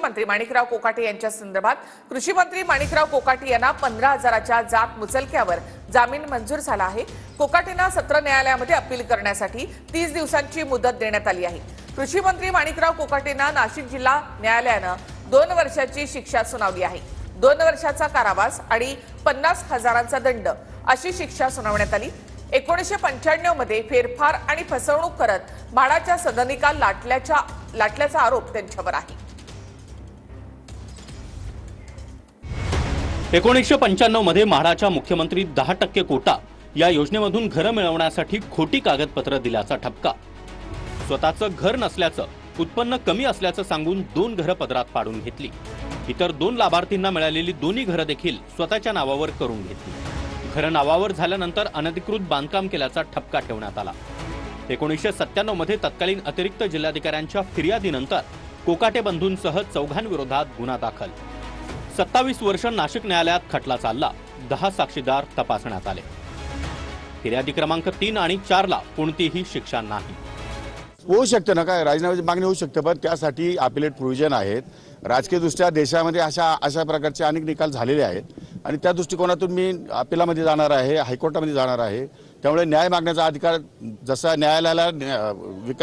मंत्री माणिकराव कोकाटे यांच्या संदर्भात कृषी मंत्री माणिकराव कोकाटे यांना 15,000च्या जात मुचलक्यावर जामीन मंजूर झाला आहे। कोकाटेंना सत्र न्यायालयामध्ये अपील करण्यासाठी 30 दिवसांची मुदत देण्यात आली आहे। कृषी मंत्री माणिकराव कोकाटेंना नाशिक जिल्हा न्यायालयाने 2 वर्षाची शिक्षा सुनावली आहे। 2 वर्षाचा कारावास आणि 50,000चा दंड अशी शिक्षा सुनावण्यात आली। 1995 मध्ये फेरफार आणि फसवणूक करत म्हाडाच्या सदनिकाल लाटल्याचा आरोप त्यांच्यावर आहे। 1995 मध्ये म्हाडाच्या मुख्यमंत्री 10% कोटा या योजनेमधून घर मिळवण्यासाठी खोटी कागदपत्र दिल्याचा ठपका। स्वतःचं घर नसल्याचं, उत्पन्न कमी असल्याचं सांगून 2 घरं पदरात पाडून घेतली। इतर 2 लाभार्थींना मिळालेली दोन्ही घरं देखील स्वतःच्या नावावर करून घेतली। घर नावावर झाल्यानंतर अनधिकृत बांधकाम केल्याचा ठपका ठेवण्यात आला। 1997 मध्ये तत्कालीन अतिरिक्त जिल्हाधिकाऱ्यांच्या फिर्यादीनंतर कोकाटे बंधूंसह 4 विरोधात गुन्हा दाखल। 27 वर्ष नाशिक न्यायालयात खटला चालला। 10 साक्षीदार तपासण्यात आले। फिर्यादी क्रमांक 3 आणि 4 ला कोणतीही शिक्षा नाही। होऊ शकते ना, काय राजीनाम्याची मागणी होऊ शकते, पण त्यासाठी अपिलेट प्रोव्हिजन आहेत। राजकीय दृष्ट्या देशामध्ये अशा प्रकारचे अनेक निकाल झालेले आहेत आणि त्या दृष्टिकोनातून मी अपिलामध्ये जाणार आहे, हायकोर्टामध्ये जाणार आहे। त्यामुळे न्याय मागण्याचा अधिकार, जसा न्यायालयाला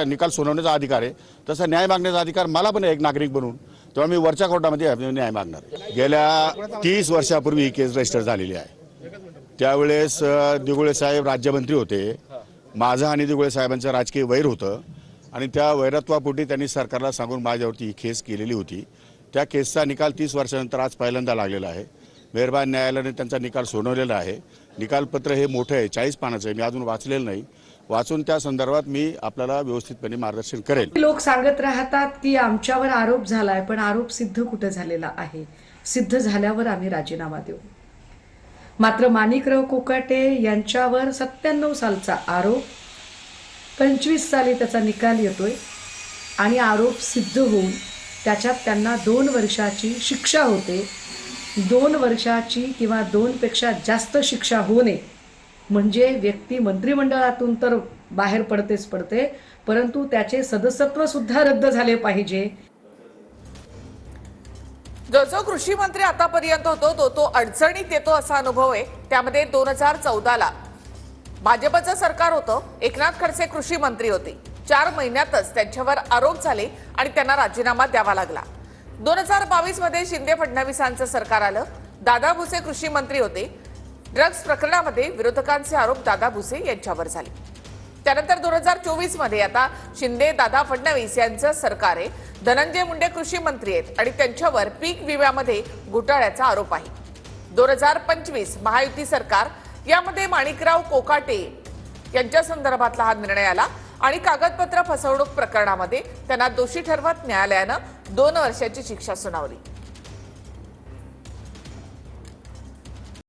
निकाल सुनावण्याचा अधिकार आहे तसा न्याय मागण्याचा अधिकार मला पण एक नागरिक बनून, तेव्हा मी वरच्या कोर्टामध्ये न्याय मागणार। गेल्या 30 वर्षापूर्वी ही केस रजिस्टर झालेली आहे। त्यावेळेस दिघोळे साहेब राज्यमंत्री होते। माझं आणि दिघोळे साहेबांचं राजकीय वैर होतं आणि त्या वैरत्वापोटी त्यांनी सरकारला सांगून माझ्यावरती ही केस केलेली होती। त्या केसचा निकाल 30 वर्षानंतर आज पहिल्यांदा लागलेला आहे। मेहरबान न्यायालयाने त्यांचा निकाल सुनावलेला आहे। निकालपत्र हे मोठं आहे, 40 पानाचं आहे। मी अजून वाचलेलं नाही, वाचून त्या संदर्भात मी आपल्याला व्यवस्थितपणे मार्गदर्शन करेल। लोक सांगत राहतात की आमच्यावर आरोप झालाय, पण आरोप सिद्ध कुठे झालेला आहे? सिद्ध झाल्यावर आम्ही राजीनामा देऊ। मात्र माणिकराव कोकाटे यांच्यावर 97 सालचा आरोप, 25 साली त्याचा निकाल येतोय आणि आरोप सिद्ध होऊन त्याच्यात त्यांना 2 वर्षाची शिक्षा होते। 2 वर्षाची किंवा 2 पेक्षा जास्त शिक्षा होणे म्हणजे व्यक्ती मंत्रिमंडळातून तर बाहेर पडतेच पडते, परंतु त्याचे सदस्यत्व सुद्धा रद्द झाले पाहिजे। जो कृषी मंत्री आतापर्यंत होतो तो अडचणीत येतो असा अनुभव आहे। त्यामध्ये 2014ला भाजपचं सरकार होतं, एकनाथ खडसे कृषी मंत्री होते। 4 महिन्यातच त्यांच्यावर आरोप झाले आणि त्यांना राजीनामा द्यावा लागला। 2022 मध्ये शिंदे फडणवीसांचं सरकार आलं। दादा भुसे कृषी मंत्री होते। ड्रग्ज प्रकरणामध्ये विरोधकांचे आरोप दादा भुसे यांच्यावर झाले। त्यानंतर 2024 मध्ये आता शिंदे दादा फडणवीस यांचं सरकार आहे। धनंजय मुंडे कृषी मंत्री आहेत आणि त्यांच्यावर पीक विम्यामध्ये घोटाळ्याचा आरोप आहे। 2025 महायुती सरकार, यामध्ये माणिकराव कोकाटे यांच्या संदर्भातला हा निर्णय आला आणि कागदपत्र फसवणूक प्रकरणामध्ये त्यांना दोषी ठरवत न्यायालयानं 2 वर्षाची शिक्षा सुनावली।